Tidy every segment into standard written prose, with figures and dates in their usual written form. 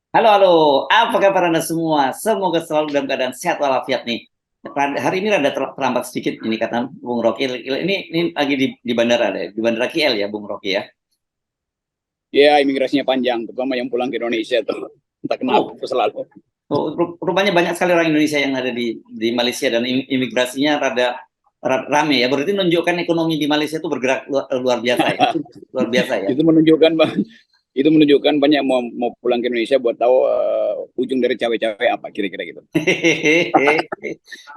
Halo, halo. Apa kabar Anda semua? Semoga selalu dalam keadaan sehat walafiat nih. Hari ini rada terlambat sedikit ini kata Bung Rocky. Ini lagi di bandara deh, di bandara KL ya, Bung Rocky ya. Ya, imigrasinya panjang, terutama yang pulang ke Indonesia tuh. Entah kenapa Oh, tuh selalu. rupanya banyak sekali orang Indonesia yang ada di Malaysia dan imigrasinya rame ya. Berarti menunjukkan ekonomi di Malaysia itu bergerak luar biasa ya. Luar biasa ya. Itu menunjukkan itu menunjukkan banyak mau pulang ke Indonesia buat tahu ujung dari cawe-cawe apa kira-kira gitu.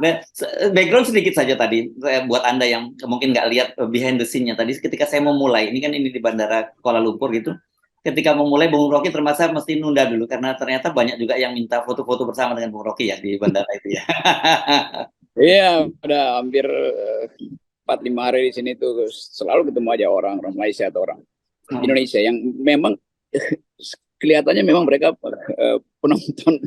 Nah, background sedikit saja tadi buat Anda yang mungkin nggak lihat behind the scene-nya tadi ketika saya mau mulai, ini di Bandara Kuala Lumpur gitu. Ketika mau mulai Bung Rocky termasuk mesti nunda dulu karena ternyata banyak juga yang minta foto-foto bersama dengan Bung Rocky ya di bandara itu ya. Iya, udah hampir 4-5 hari di sini tuh selalu ketemu aja orang Malaysia atau orang Indonesia yang memang kelihatannya memang mereka penonton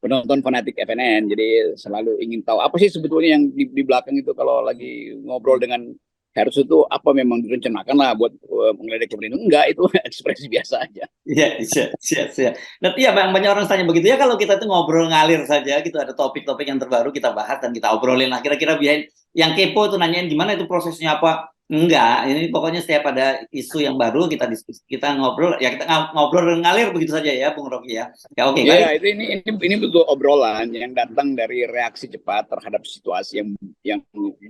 penonton fanatik FNN, jadi selalu ingin tahu apa sih sebetulnya yang di belakang itu kalau lagi ngobrol dengan Harus itu apa memang direncanakan lah buat mengeledek pemerintah, enggak, itu ekspresi biasa aja. Iya, iya, iya, iya. Nah, iya, banyak orang tanya begitu ya kalau kita tuh ngobrol ngalir saja gitu, ada topik-topik yang terbaru kita bahas dan kita obrolin lah. Kira-kira behind yang kepo tuh nanyain gimana itu prosesnya apa? Enggak, ini pokoknya setiap ada isu yang baru kita diskusi, kita ngobrol ya kita ngobrol dan ngalir begitu saja ya, Bung Rocky ya. Ya oke, Ya, baik. ini betul obrolan yang datang dari reaksi cepat terhadap situasi yang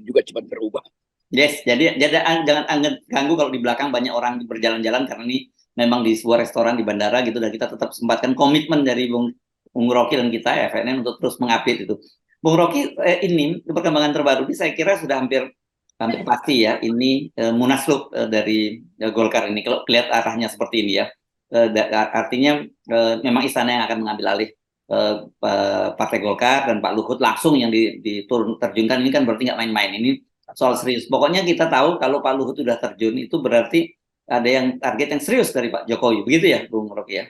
juga cepat berubah. Yes, jadi jangan ganggu kalau di belakang banyak orang berjalan-jalan karena ini memang di sebuah restoran di bandara gitu dan kita tetap sempatkan komitmen dari Bung Rocky dan kita FNN untuk terus mengupdate itu. Bung Rocky, ini perkembangan terbaru ini saya kira sudah hampir hampir pasti ya ini Munaslup dari Golkar ini kalau lihat arahnya seperti ini ya. Artinya memang istana yang akan mengambil alih Partai Golkar dan Pak Luhut langsung yang diturun terjunkan ini kan berarti nggak main-main ini soal serius. Pokoknya kita tahu kalau Pak Luhut sudah terjun itu berarti ada yang target yang serius dari Pak Jokowi. Begitu ya, Bung Rocky ya?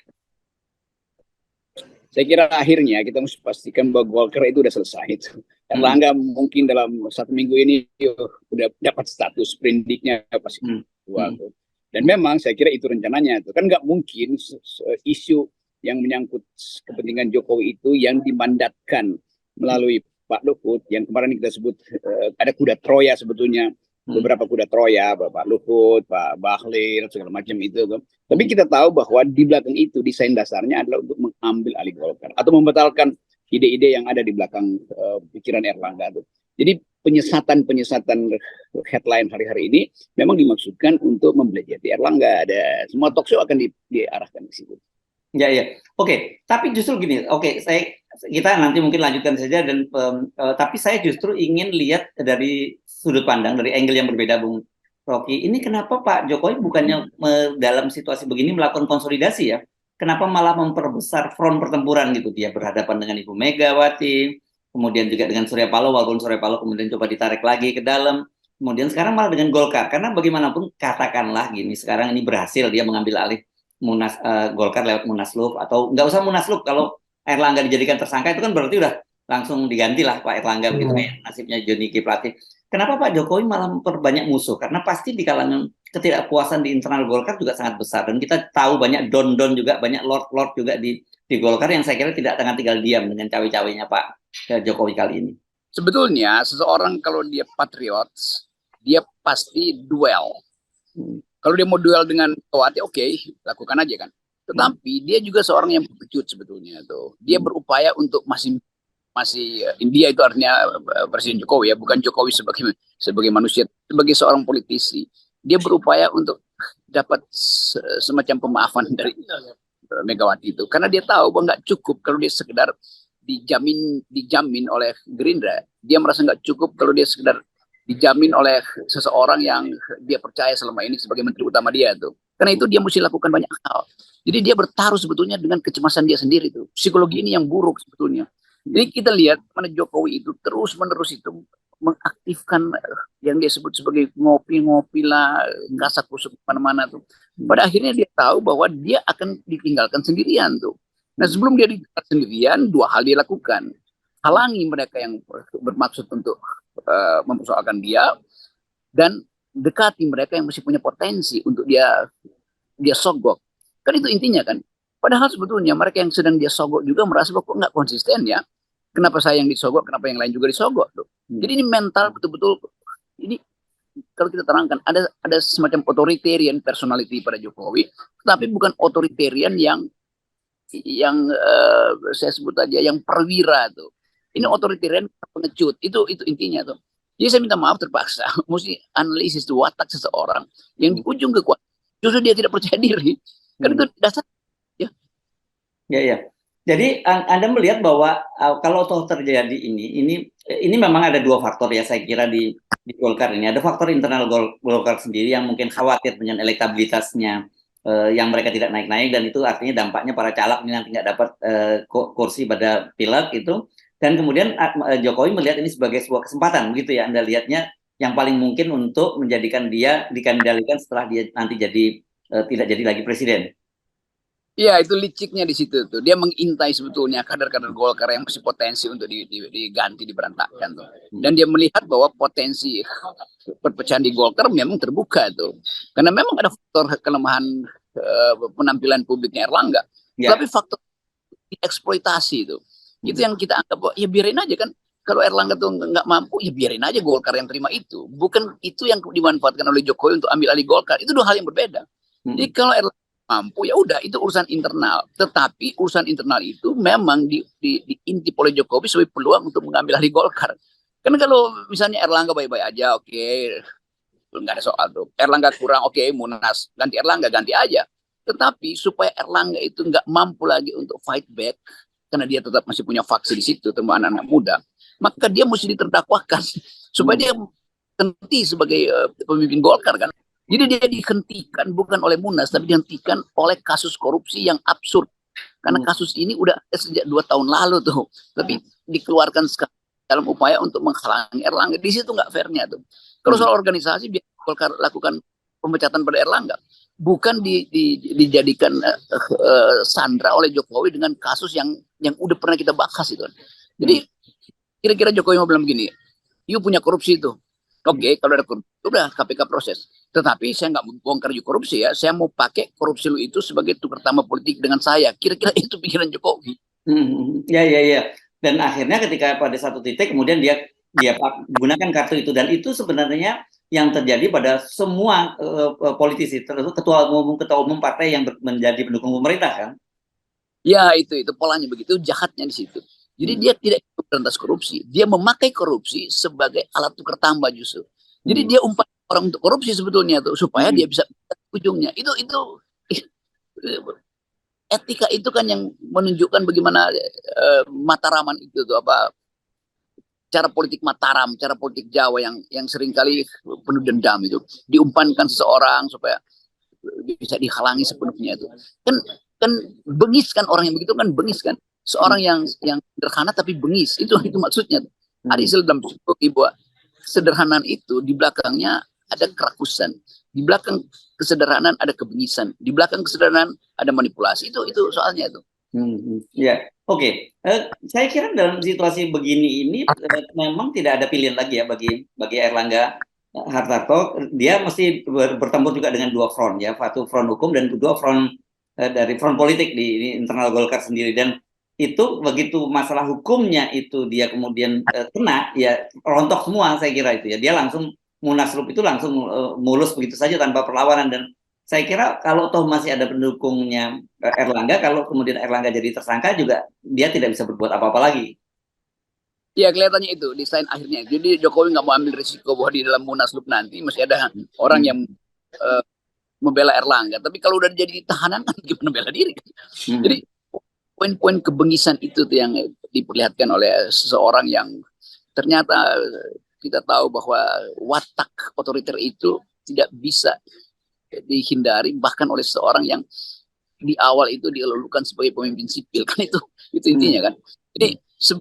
Saya kira akhirnya kita mesti pastikan bahwa Golkar itu udah selesai itu. Hmm, Erlangga mungkin dalam 1 minggu ini udah dapat status sprindiknya pasti hmm, dua hmm. tuh. Dan memang saya kira itu rencananya itu kan nggak mungkin isu yang menyangkut kepentingan Jokowi itu yang dimandatkan melalui Pak Luhut yang kemarin kita sebut ada kuda Troya sebetulnya, Hmm, beberapa kuda Troya, Pak Luhut, Pak Bahlil, segala macam itu. Tapi hmm. kita tahu bahwa di belakang itu desain dasarnya adalah untuk mengambil alih Golkar atau membatalkan ide-ide yang ada di belakang pikiran Erlangga itu. Jadi penyesatan-penyesatan headline hari-hari ini memang dimaksudkan untuk membelajari Erlangga. Ada semua talkshow akan diarahkan ke situ. Ya, ya. Oke, tapi justru gini. Oke, kita nanti mungkin lanjutkan saja dan tapi saya justru ingin lihat dari sudut pandang dari angle yang berbeda, Bung Rocky. Ini kenapa Pak Jokowi bukannya dalam situasi begini melakukan konsolidasi ya? Kenapa malah memperbesar front pertempuran gitu? Dia berhadapan dengan Ibu Megawati, kemudian juga dengan Surya Paloh, walaupun Surya Paloh kemudian coba ditarik lagi ke dalam. Kemudian sekarang malah dengan Golkar, karena bagaimanapun katakanlah gini, sekarang ini berhasil dia mengambil alih Golkar lewat Munaslup atau nggak usah Munaslup kalau Erlangga dijadikan tersangka itu kan berarti udah langsung diganti lah Pak Erlangga begitu kayak nasibnya Joni G Plate. Kenapa Pak Jokowi malah memperbanyak musuh? Karena pasti di kalangan ketidakpuasan di internal Golkar juga sangat besar dan kita tahu banyak don-don juga banyak lord-lord juga di Golkar yang saya kira tidak akan tinggal diam dengan cawe-cawenya Pak Jokowi kali ini. Sebetulnya seseorang kalau dia patriot, dia pasti duel. Hmm. Kalau dia mau duel dengan Tawati, oke, lakukan aja kan. Hmm. Tetapi dia juga seorang yang pengecut sebetulnya tuh. Dia Hmm. berupaya untuk masih masih India itu artinya Presiden Jokowi ya, bukan Jokowi sebagai sebagai manusia, sebagai seorang politisi. Dia berupaya untuk dapat semacam pemaafan dari Megawati itu, karena dia tahu bahwa nggak cukup kalau dia sekedar dijamin oleh Gerindra. Dia merasa nggak cukup kalau dia sekedar dijamin oleh seseorang yang dia percaya selama ini sebagai menteri utama dia tuh. Karena itu dia mesti lakukan banyak hal. Jadi dia bertaruh sebetulnya dengan kecemasan dia sendiri tuh. Psikologi ini yang buruk sebetulnya. Jadi kita lihat mana Jokowi itu terus menerus itu mengaktifkan yang dia sebut sebagai ngopi-ngopi lah, kasak kusuk mana-mana tuh. Pada akhirnya dia tahu bahwa dia akan ditinggalkan sendirian tuh. Nah sebelum dia ditinggalkan sendirian, dua hal dia lakukan. Halangi mereka yang bermaksud untuk mempersoalkan dia dan dekati mereka yang masih punya potensi untuk dia sogok. Kan itu intinya kan. Padahal sebetulnya mereka yang sedang dia sogok juga merasa bahwa kok nggak konsisten ya. Kenapa saya yang disogok, kenapa yang lain juga disogok tuh. Jadi ini mental betul-betul, ini kalau kita terangkan ada semacam authoritarian personality pada Jokowi, tapi bukan authoritarian yang saya sebut aja yang perwira tuh. Ini authoritarian pengecut. Itu intinya tuh. Jadi saya minta maaf terpaksa, mesti analisis tuh watak seseorang yang di ujung kekuatan justru dia tidak percaya diri. Kan itu dasar. Ya, ya. Jadi Anda melihat bahwa kalau toh terjadi ini memang ada dua faktor ya saya kira di Golkar ini. Ada faktor internal Golkar sendiri yang mungkin khawatir dengan elektabilitasnya yang mereka tidak naik-naik, dan itu artinya dampaknya para caleg ini nanti nggak dapat kursi pada pileg itu. Dan kemudian Jokowi melihat ini sebagai sebuah kesempatan, begitu ya Anda lihatnya, yang paling mungkin untuk menjadikan dia dikendalikan setelah dia nanti jadi tidak jadi lagi presiden. Iya, itu liciknya di situ tuh. Dia mengintai sebetulnya kader-kader Golkar yang masih potensi untuk diganti, diberantakan tuh. Dan dia melihat bahwa potensi perpecahan di Golkar memang terbuka tuh. Karena memang ada faktor kelemahan penampilan publiknya Erlangga. Ya. Tapi faktor dieksploitasi itu. Itu yang kita anggap bahwa ya biarin aja kan. Kalau Erlangga tuh nggak mampu, ya biarin aja Golkar yang terima itu. Bukan itu yang dimanfaatkan oleh Jokowi untuk ambil alih Golkar. Itu dua hal yang berbeda. Jadi kalau Erlangga mampu ya udah itu urusan internal, tetapi urusan internal itu memang diintip oleh Jokowi sebagai peluang untuk mengambil alih Golkar. Kan kalau misalnya Erlangga baik-baik aja, oke, nggak ada soal tuh. Erlangga kurang, oke, Munas ganti Erlangga, ganti aja. Tetapi supaya Erlangga itu nggak mampu lagi untuk fight back karena dia tetap masih punya faksi di situ, terutama anak-anak muda, maka dia mesti diterdakwakan supaya dia henti sebagai pemimpin Golkar kan. Jadi dia dihentikan bukan oleh Munas, tapi dihentikan oleh kasus korupsi yang absurd. Karena kasus ini udah sejak 2 tahun lalu tuh, tapi dikeluarkan dalam upaya untuk menghalangi Erlangga. Di situ nggak fairnya tuh. Kalau soal organisasi, biar Golkar lakukan pemecatan pada Erlangga, bukan dijadikan sandra oleh Jokowi dengan kasus yang udah pernah kita bahas itu. Jadi kira-kira Jokowi mau bilang begini, you punya korupsi itu. Oke, kalau ada korupsi, udah KPK proses. Tetapi saya nggak bongkar korupsi ya. Saya mau pakai korupsi lu itu sebagai tukar tambah politik dengan saya. Kira-kira itu pikiran Jokowi. Ya, ya, ya. Dan akhirnya ketika pada satu titik kemudian dia gunakan kartu itu, dan itu sebenarnya yang terjadi pada semua politisi, terutama ketua umum partai yang menjadi pendukung pemerintah kan. Ya itu polanya begitu, jahatnya di situ. Jadi dia tidak berantas korupsi, dia memakai korupsi sebagai alat tukar tambah justru. Jadi dia umpan orang untuk korupsi sebetulnya tuh supaya dia bisa ujungnya. Itu etika itu kan yang menunjukkan bagaimana Mataraman itu tuh apa cara politik Mataram, cara politik Jawa yang seringkali penuh dendam itu diumpankan seseorang supaya bisa dihalangi sepenuhnya itu. Kan bengis kan orang yang begitu kan bengis kan. Seorang yang sederhana tapi bengis, itu maksudnya. Ada istilah dalam psikologi bahwa kesederhanaan itu di belakangnya ada kerakusan, di belakang kesederhanaan ada kebengisan, di belakang kesederhanaan ada manipulasi. Itu soalnya itu. Ya, oke. Saya kira dalam situasi begini ini memang tidak ada pilihan lagi ya bagi Erlangga Hartarto. Dia mesti bertempur juga dengan dua front ya, satu front hukum dan kedua front dari front politik di internal Golkar sendiri. Dan itu begitu masalah hukumnya itu dia kemudian kena, ya rontok semua saya kira itu ya. Dia langsung Munaslup itu langsung mulus begitu saja tanpa perlawanan. Dan saya kira kalau toh masih ada pendukungnya Erlangga, kalau kemudian Erlangga jadi tersangka juga dia tidak bisa berbuat apa-apa lagi. Ya kelihatannya itu desain akhirnya. Jadi Jokowi nggak mau ambil risiko bahwa di dalam Munaslup nanti masih ada orang yang membela Erlangga. Tapi kalau udah jadi tahanan kan gimana bela diri. Jadi poin-poin kebengisan itu tuh yang diperlihatkan oleh seseorang yang ternyata kita tahu bahwa watak otoriter itu tidak bisa dihindari bahkan oleh seseorang yang di awal itu dilulukan sebagai pemimpin sipil kan itu intinya kan. Jadi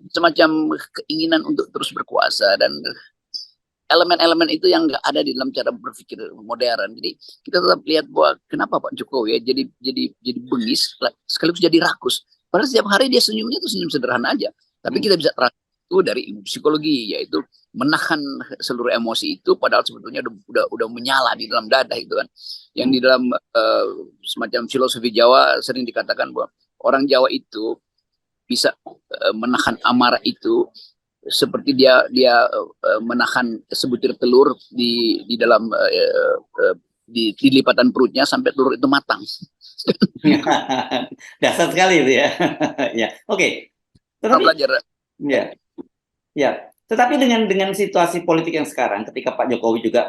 semacam keinginan untuk terus berkuasa dan elemen-elemen itu yang nggak ada di dalam cara berpikir modern. Jadi kita tetap lihat bahwa kenapa Pak Jokowi ya jadi bengis sekaligus jadi rakus. Padahal setiap hari dia senyumnya tuh senyum sederhana aja. Tapi kita bisa terang itu dari ilmu psikologi, yaitu menahan seluruh emosi itu, padahal sebetulnya udah menyala di dalam dada itu kan. Yang di dalam semacam filosofi Jawa sering dikatakan bahwa orang Jawa itu bisa menahan amarah itu seperti dia menahan sebutir telur di dalam di lipatan perutnya sampai telur itu matang. Dasar sekali itu ya. Ya, oke. Tetapi Belajar. ya, ya. Tetapi dengan situasi politik yang sekarang, ketika Pak Jokowi juga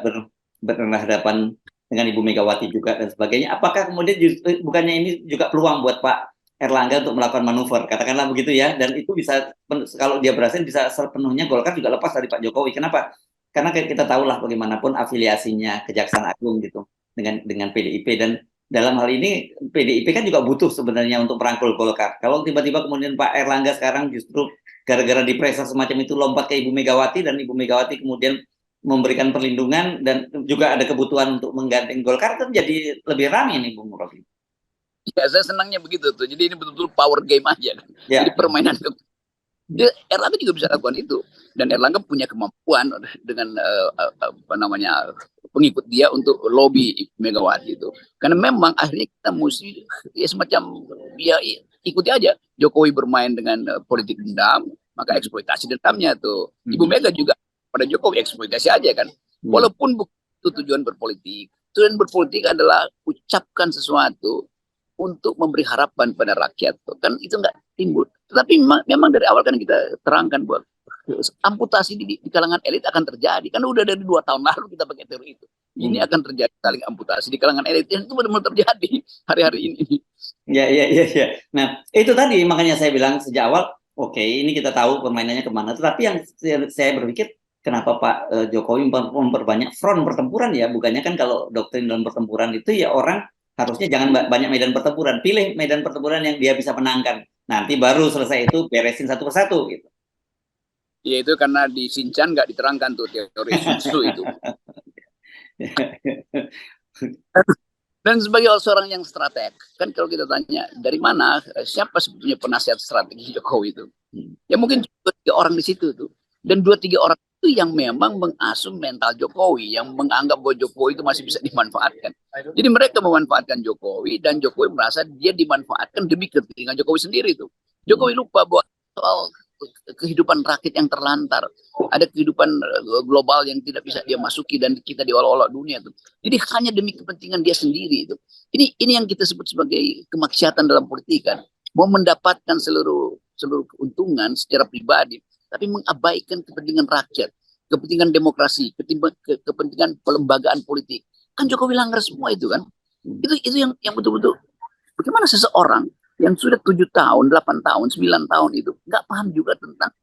berhadapan dengan Ibu Megawati juga dan sebagainya, apakah kemudian bukannya ini juga peluang buat Pak Erlangga untuk melakukan manuver, katakanlah begitu ya, dan itu bisa, kalau dia berhasil, bisa sepenuhnya Golkar juga lepas dari Pak Jokowi. Kenapa? Karena kita tahulah bagaimanapun afiliasinya Kejaksaan Agung gitu dengan PDIP, dan dalam hal ini PDIP kan juga butuh sebenarnya untuk merangkul Golkar. Kalau tiba-tiba kemudian Pak Erlangga sekarang justru gara-gara di pressure semacam itu lompat ke Ibu Megawati, dan Ibu Megawati kemudian memberikan perlindungan dan juga ada kebutuhan untuk menggandeng Golkar, kan jadi lebih ramai nih Bung Rofi. Ya, saya senangnya begitu tuh. Jadi ini betul-betul power game aja kan. Ya. Jadi permainan Erlangga juga bisa lakukan itu, dan Erlangga punya kemampuan dengan apa namanya pengikut dia untuk lobby Megawati itu. Karena memang akhirnya kita mesti ya semacam ya ikuti aja Jokowi bermain dengan politik dendam, maka eksploitasi dendamnya tuh. Ibu Mega juga pada Jokowi eksploitasi aja kan. Walaupun itu tujuan berpolitik. Tujuan berpolitik adalah ucapkan sesuatu untuk memberi harapan pada rakyat, kan itu nggak timbul. Tetapi memang dari awal kan kita terangkan bahwa amputasi di kalangan elit akan terjadi. Kan udah dari 2 tahun lalu kita pakai teori itu. Ini akan terjadi saling amputasi di kalangan elit. Itu benar-benar terjadi hari-hari ini. Ya. Nah, itu tadi makanya saya bilang sejak awal, oke, ini kita tahu permainannya kemana. Tetapi yang saya berpikir, kenapa Pak Jokowi memperbanyak front pertempuran ya? Bukannya kan kalau doktrin dalam pertempuran itu ya orang harusnya jangan banyak medan pertempuran, pilih medan pertempuran yang dia bisa menangkan. Nanti baru selesai itu beresin satu persatu gitu. Ya itu karena di Shinchan nggak diterangkan tuh teori Sun Tzu itu. Dan sebagai seorang yang strateg, kan kalau kita tanya dari mana, siapa sebetulnya penasihat strategi Jokowi itu? Ya mungkin 2-3 orang di situ tuh. Dan 2-3 orang itu yang memang mengasum mental Jokowi, yang menganggap bahwa Jokowi itu masih bisa dimanfaatkan. Jadi mereka memanfaatkan Jokowi, dan Jokowi merasa dia dimanfaatkan demi kepentingan Jokowi sendiri tuh. Jokowi lupa bahwa soal kehidupan rakyat yang terlantar, ada kehidupan global yang tidak bisa dia masuki, dan kita diolok-olok dunia tuh. Jadi hanya demi kepentingan dia sendiri itu. Ini yang kita sebut sebagai kemaksiatan dalam politik kan. Mau mendapatkan seluruh keuntungan secara pribadi, tapi mengabaikan kepentingan rakyat, kepentingan demokrasi, kepentingan pelembagaan politik. Kan Jokowi langgar semua itu kan. Itu yang betul-betul bagaimana seseorang yang sudah 7 tahun, 8 tahun, 9 tahun itu nggak paham juga tentang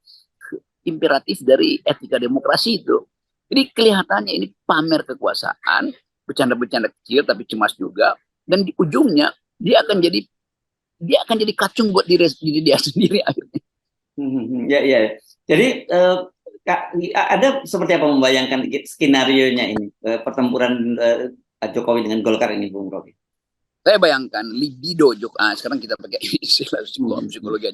imperatif dari etika demokrasi itu. Jadi kelihatannya ini pamer kekuasaan, bercanda-bercanda kecil tapi cemas juga, dan di ujungnya dia akan jadi kacung buat diri dia sendiri akhirnya. Ya. Jadi ada seperti apa membayangkan skenario-nya ini, pertempuran Jokowi dengan Golkar ini, Bung Rocky? Saya bayangkan libido Jokowi, sekarang kita pakai istilah psikologi,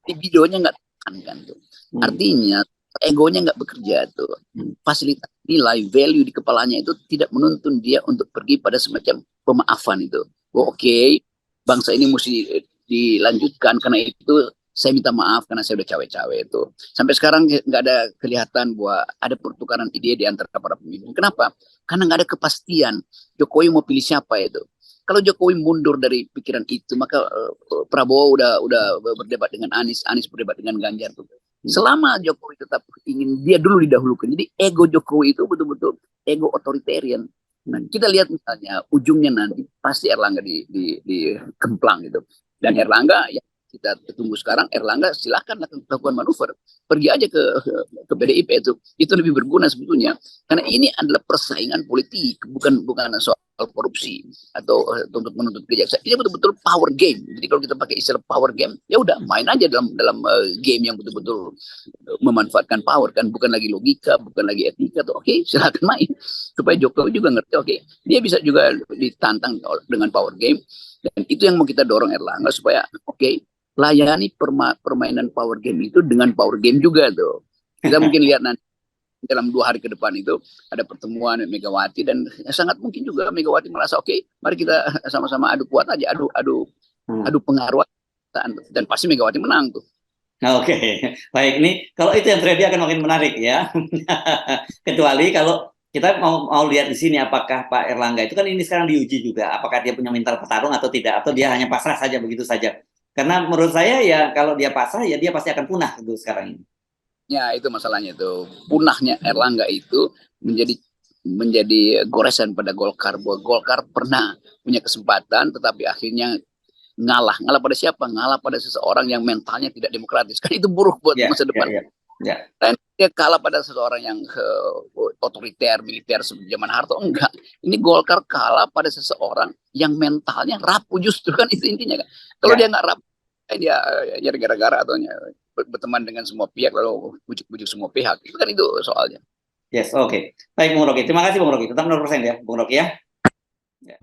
libidonya nggak kan tuh. Artinya egonya nggak bekerja tuh. Fasilitas nilai value di kepalanya itu tidak menuntun dia untuk pergi pada semacam pemaafan itu. Oke, bangsa ini mesti dilanjutkan, karena itu saya minta maaf karena saya udah cawe-cawe itu. Sampai sekarang nggak ada kelihatan bahwa ada pertukaran ide di antara para pemimpin. Kenapa? Karena nggak ada kepastian Jokowi mau pilih siapa itu. Kalau Jokowi mundur dari pikiran itu, maka Prabowo udah berdebat dengan Anies berdebat dengan Ganjar tuh. Selama Jokowi tetap ingin dia dulu didahulukan, jadi ego Jokowi itu betul-betul ego otoritarian. Nah, kita lihat misalnya ujungnya nanti pasti Erlangga di kemplang gitu. Dan Erlangga ya kita tunggu sekarang, Erlangga silahkan lakukan manuver, pergi aja ke PDIP itu lebih berguna sebetulnya, karena ini adalah persaingan politik, bukan soal korupsi atau tuntut menuntut kejaksaan. Ini betul-betul power game. Jadi kalau kita pakai istilah power game, ya udah main aja dalam game yang betul-betul memanfaatkan power kan, bukan lagi logika, bukan lagi etika tuh. Oke, silakan main supaya Jokowi juga ngerti. Oke, dia bisa juga ditantang dengan power game, dan itu yang mau kita dorong Erlangga supaya oke, layani permainan power game itu dengan power game juga tuh. Kita mungkin lihat nanti dalam 2 hari ke depan itu ada pertemuan Megawati, dan sangat mungkin juga Megawati merasa oke, mari kita sama-sama adu kuat aja, adu pengaruh, dan pasti Megawati menang tuh. Oke, baik. Ini kalau itu yang terjadi akan makin menarik ya. Kecuali kalau kita mau lihat di sini apakah Pak Erlangga itu kan ini sekarang diuji juga, apakah dia punya mental petarung atau tidak, atau dia hanya pasrah saja begitu saja. Karena menurut saya ya kalau dia pasrah ya dia pasti akan punah gitu sekarang ini. Ya, itu masalahnya tuh. Punahnya Erlangga itu menjadi goresan pada Golkar, bahwa Golkar pernah punya kesempatan tetapi akhirnya ngalah pada siapa? Ngalah pada seseorang yang mentalnya tidak demokratis. Kan itu buruk buat Ya, masa ya, depan. ya, ya. Dan dia kalah pada seseorang yang otoriter, militer seperti zaman Harto. Enggak. Ini Golkar kalah pada seseorang yang mentalnya rapuh, justru kan itu intinya kan. Kalau Ya. dia nggak rapuh, dia ya gara-gara atau berteman dengan semua pihak lalu bujuk-bujuk semua pihak. Itu kan itu soalnya. Yes, oke. Baik Bung Rocky. Terima kasih Bung Rocky. Tetap 100% ya Bung Rocky ya. Ya.